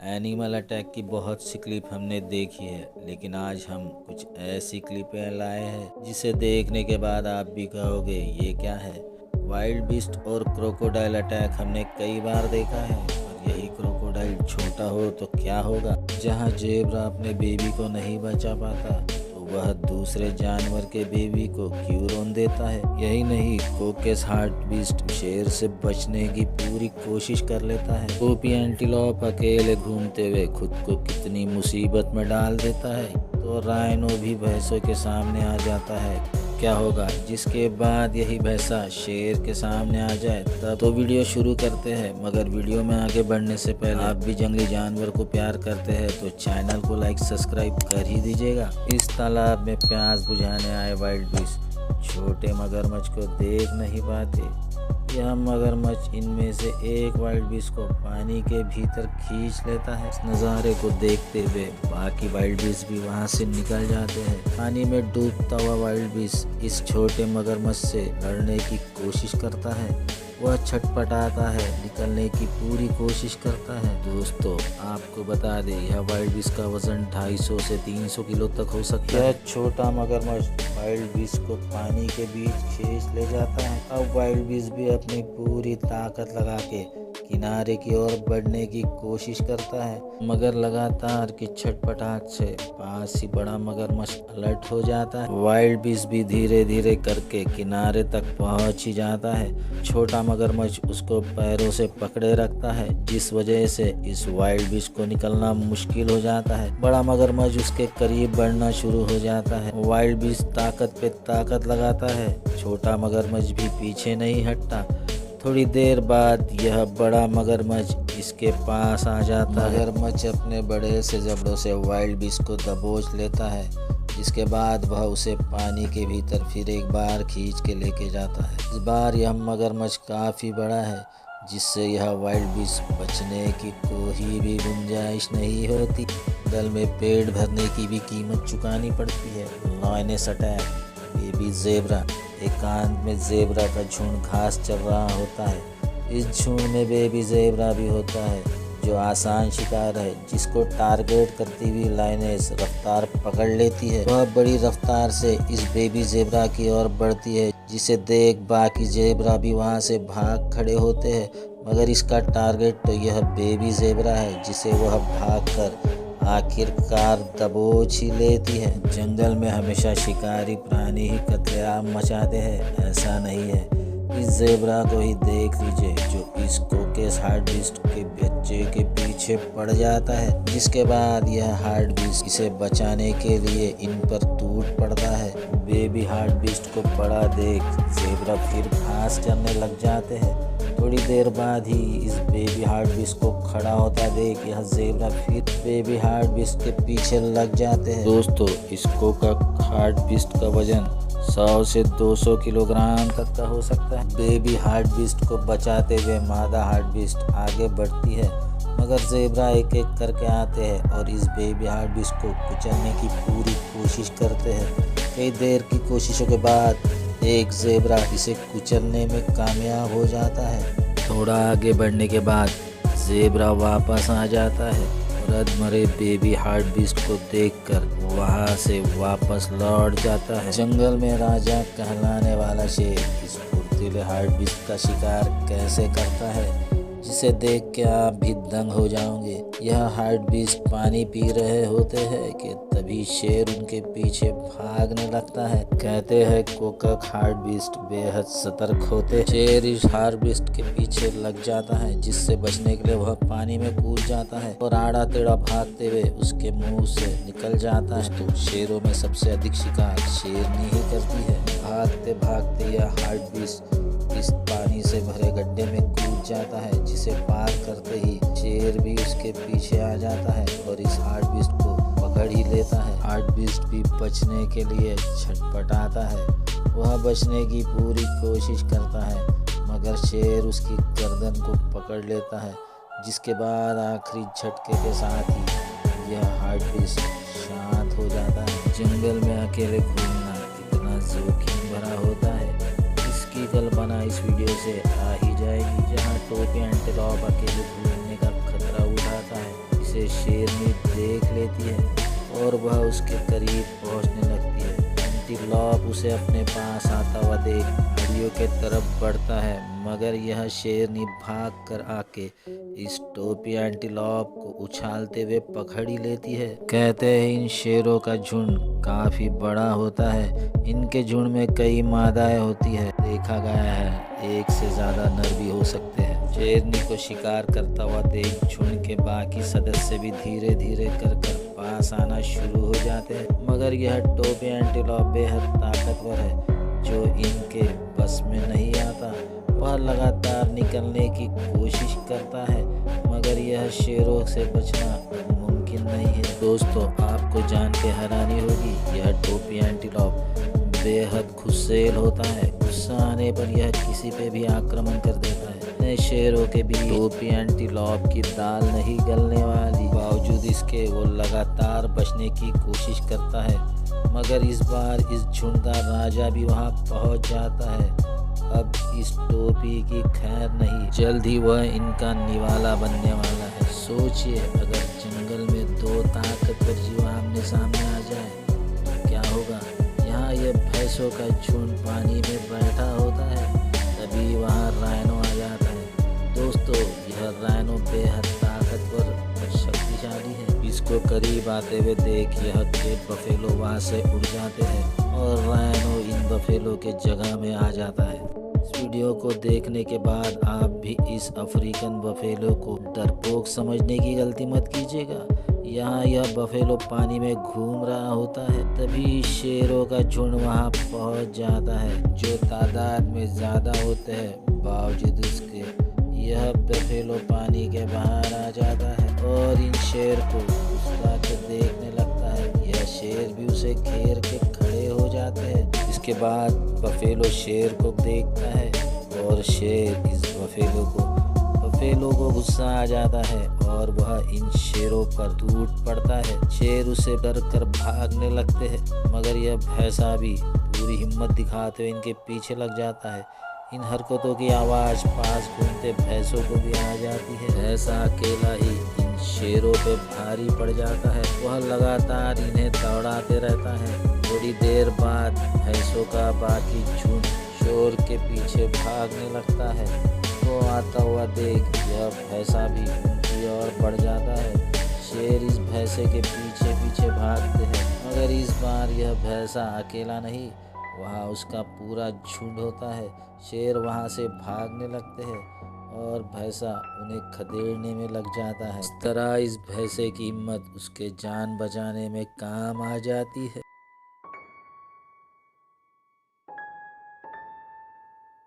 Animal attack की बहुत सी clip हमने देखी है, लेकिन आज हम कुछ ऐसी क्लिपें लाए हैं जिसे देखने के बाद आप भी कहोगे ये क्या है। वाइल्ड बीस्ट और क्रोकोडाइल अटैक हमने कई बार देखा है, पर यही क्रोकोडाइल छोटा हो तो क्या होगा। जहां जेब्रा अपने बेबी को नहीं बचा पाता तो वह दूसरे जानवर के बेबी को क्यों रोन देता है। यही नहीं, कोकेस हार्ट बीस्ट शेर से बचने की पूरी कोशिश कर लेता है। पोपी एंटीलोप अकेले घूमते हुए खुद को कितनी मुसीबत में डाल देता है, तो राइनो भी भैंसों के सामने आ जाता है। क्या होगा जिसके बाद यही भैंसा शेर के सामने आ जाए। तब तो वीडियो शुरू करते हैं, मगर वीडियो में आगे बढ़ने से पहले आप भी जंगली जानवर को प्यार करते हैं तो चैनल को लाइक सब्सक्राइब कर ही दीजिएगा। इस तालाब में प्यास बुझाने आए वाइल्ड बीस्ट छोटे मगरमच्छ को देख नहीं पाते। यह मगरमच्छ इनमें से एक वाइल्ड बीस्ट को पानी के भीतर खींच लेता है। इस नज़ारे को देखते हुए बाकी वाइल्ड बीस्ट भी वहां से निकल जाते हैं। पानी में डूबता हुआ वाइल्ड बीस्ट इस छोटे मगरमच्छ से लड़ने की कोशिश करता है। वह छटपटाता है, निकलने की पूरी कोशिश करता है। दोस्तों आपको बता दें, यह वाइल्ड बीस्ट का वजन 250 से 300 किलो तक हो सकता है। यह छोटा मगरमच्छ वाइल्ड बीस्ट को पानी के बीच खींच ले जाता है। अब वाइल्ड बीस्ट भी अपनी पूरी ताकत लगा के किनारे की ओर बढ़ने की कोशिश करता है, मगर लगातार की छटपटाहट से पास ही बड़ा मगरमच्छ अलर्ट हो जाता है। वाइल्ड बीस्ट भी धीरे धीरे करके किनारे तक पहुंच ही जाता है। छोटा मगरमच्छ उसको पैरों से पकड़े रखता है, जिस वजह से इस वाइल्ड बीस्ट को निकलना मुश्किल हो जाता है। बड़ा मगरमच्छ उसके करीब बढ़ना शुरू हो जाता है। वाइल्ड बीस्ट ताकत पे ताकत लगाता है, छोटा मगरमच्छ भी पीछे नहीं हटता। थोड़ी देर बाद यह बड़ा मगरमच्छ इसके पास आ जाता है। मगरमच्छ अपने बड़े से जबड़ों से वाइल्ड बीस्ट को दबोच लेता है, जिसके बाद वह उसे पानी के भीतर फिर एक बार खींच के लेके जाता है। इस बार यह मगरमच्छ काफ़ी बड़ा है, जिससे यह वाइल्ड बीस्ट बचने की कोई भी गुंजाइश नहीं होती। दल में पेट भरने की भी कीमत चुकानी पड़ती है। Lioness attack. Baby zebra. एकांत में जेब्रा का झुंड घास चल रहा होता है। इस झुंड में बेबी जेब्रा भी होता है, जो आसान शिकार है, जिसको टारगेट करती हुई लायनेस रफ्तार पकड़ लेती है। वह बड़ी रफ्तार से इस बेबी जेब्रा की ओर बढ़ती है, जिसे देख बाकी जेब्रा भी वहां से भाग खड़े होते हैं, मगर इसका टारगेट तो यह बेबी जेब्रा है, जिसे वह भागकर आखिरकार दबोच ही लेती है। जंगल में हमेशा शिकारी प्राणी ही कत्लेआम मचाते हैं, ऐसा नहीं है। इस जेब्रा को ही देख लीजिए, जो इस कोकेस हार्ट बीस्ट के बच्चे के पीछे पड़ जाता है, जिसके बाद यह हार्ट बीस्ट इसे बचाने के लिए इन पर टूट पड़ता है। बेबी हार्ट बीस्ट को पड़ा देख जेब्रा फिर घास चरने लग जाते हैं। थोड़ी देर बाद ही इस बेबी हार्ट बीस्ट को खड़ा होता देख यह जेब्रा फिर बेबी हार्ट बीस्ट के पीछे लग जाते हैं। दोस्तों इस कोकेस हार्ट बीस्ट का वजन 100 से 200 किलोग्राम तक का हो सकता है। बेबी हार्ट बीस्ट को बचाते हुए मादा हार्ट बीस्ट आगे बढ़ती है, मगर जेब्रा एक एक करके आते हैं और इस बेबी हार्ट बीस्ट को कुचलने की पूरी कोशिश करते हैं। कई देर की कोशिशों के बाद एक जेब्रा इसे कुचलने में कामयाब हो जाता है। थोड़ा आगे बढ़ने के बाद जेब्रा वापस आ जाता है और अधमरे बेबी हार्ट बीस्ट को देखकर वहां से वापस लौट जाता है। जंगल में राजा कहलाने वाला शेर इस फुर्तीले हार्ट बीस्ट का शिकार कैसे करता है, जिसे देख के आप भी दंग हो जाओगे। यह हार्ट बीस्ट पानी पी रहे होते हैं कि तभी शेर उनके पीछे भागने लगता है। कहते हैं कोकेस हार्ट बीस्ट बेहद सतर्क होते हैं। शेर इस हार्ट बीस्ट के पीछे लग जाता है, जिससे बचने के लिए वह पानी में कूद जाता है और आड़ा टेढ़ा भागते हुए उसके मुंह से निकल जाता है। तो शेरों में सबसे अधिक शिकार शेरनी ही करती है। भागते भागते यह हार्ट बीस्ट इस पानी से भरे गड्ढे में कूद जाता है, जिसे पार करते ही शेर भी उसके पीछे आ जाता है और इस हार्ट बीस्ट को पकड़ ही लेता है। हार्ट बीस्ट भी बचने के लिए छटपटाता है। वह बचने की पूरी कोशिश करता है, मगर शेर उसकी गर्दन को पकड़ लेता है, जिसके बाद आखिरी झटके के साथ ही यह हार्ट बीस्ट शांत हो जाता है। जंगल में अकेले घूमना कितना जोखिम भरा होता है, इसकी कल्पना इस वीडियो से आ ही जाएगी। जहाँ टोपी एंटीलोप अकेले घूमने का खतरा उठाता है, जिसे शेरनी देख लेती है और वह उसके करीब पहुंचने लगती है। एंटीलॉप उसे अपने पास आता हुआ देख हड्डियों के तरफ बढ़ता है, मगर यह शेरनी भाग कर आके इस टोपी एंटीलॉप को उछालते हुए पकड़ ही लेती है। कहते हैं इन शेरों का झुंड काफी बड़ा होता है। इनके झुंड में कई मादाएं होती है। देखा गया है एक से ज्यादा नर भी हो सकते हैं। शेरनी को शिकार करता हुआ देख झुंड के बाकी सदस्य भी धीरे धीरे कर पास आना शुरू हो जाते हैं, मगर यह टोपी एंटीलॉप बेहद ताकतवर है जो इनके बस में नहीं आता। वह लगातार निकलने की कोशिश करता है, मगर यह शेरों से बचना मुमकिन नहीं है। दोस्तों, आपको जान के हैरानी होगी, यह टोपी एंटीलॉप बेहद गुस्सैल होता है। गुस्सा आने पर यह किसी पे भी आक्रमण कर देता है। इतने शेरों के बीच टोपी एंटीलॉप की दाल नहीं गलने वाली। बावजूद इसके वो लगातार बचने की कोशिश करता है, मगर इस बार इस झुंड का राजा भी वहां पहुंच जाता है। अब इस टोपी की खैर नहीं, जल्द ही वह इनका निवाला बनने वाला है। सोचिए, अगर जंगल में दो ताकतवर जीव आमने सामने आ जाए तो क्या होगा। यहाँ यह भैंसों का झुंड पानी में बैठा होता है, तभी वहाँ राइनो आ जाता है। दोस्तों, यह राइनो बेहद ताकतवर और शक्तिशाली है। इसको करीब आते हुए देख यह के बफेलो वहाँ से उड़ जाते हैं और राइनो इन बफेलो के जगह में आ जाता है। इस वीडियो को देखने के बाद आप भी इस अफ्रीकन बफेलो को डरपोक समझने की गलती मत कीजिएगा। यहाँ यह बफेलो पानी में घूम रहा होता है, तभी शेरों का झुंड वहाँ पहुँच जाता है जो तादाद में ज़्यादा होते हैं। बावजूद इसके यह बफेलो पानी के बाहर आ जाता है और इन शेर को गुस्सा के देखने लगता है। यह शेर भी उसे घेर के खड़े हो जाते हैं। इसके बाद बफेलो शेर को देखता है और शेर इस बफेलो को गुस्सा आ जाता है और वह इन शेरों पर टूट पड़ता है। शेर उसे डर कर भागने लगते हैं, मगर यह भैंसा भी पूरी हिम्मत दिखाते हुए इनके पीछे लग जाता है। इन हरकतों की आवाज़ पास घूमते भैंसों को भी आ जाती है। भैंसा अकेला ही इन शेरों पे भारी पड़ जाता है। वह लगातार इन्हें दौड़ाते रहता है। थोड़ी देर बाद भैंसों का बाकी झुंड शोर के पीछे भागने लगता है। तो आता हुआ देख यह भैंसा भी उनकी ओर बढ़ जाता है। शेर इस भैंसे के पीछे पीछे भागते हैं, मगर इस बार यह भैंसा अकेला नहीं, वहाँ उसका पूरा झुंड होता है। शेर वहाँ से भागने लगते हैं और भैंसा उन्हें खदेड़ने में लग जाता है। इस तरह इस भैंसे की हिम्मत उसके जान बचाने में काम आ जाती है।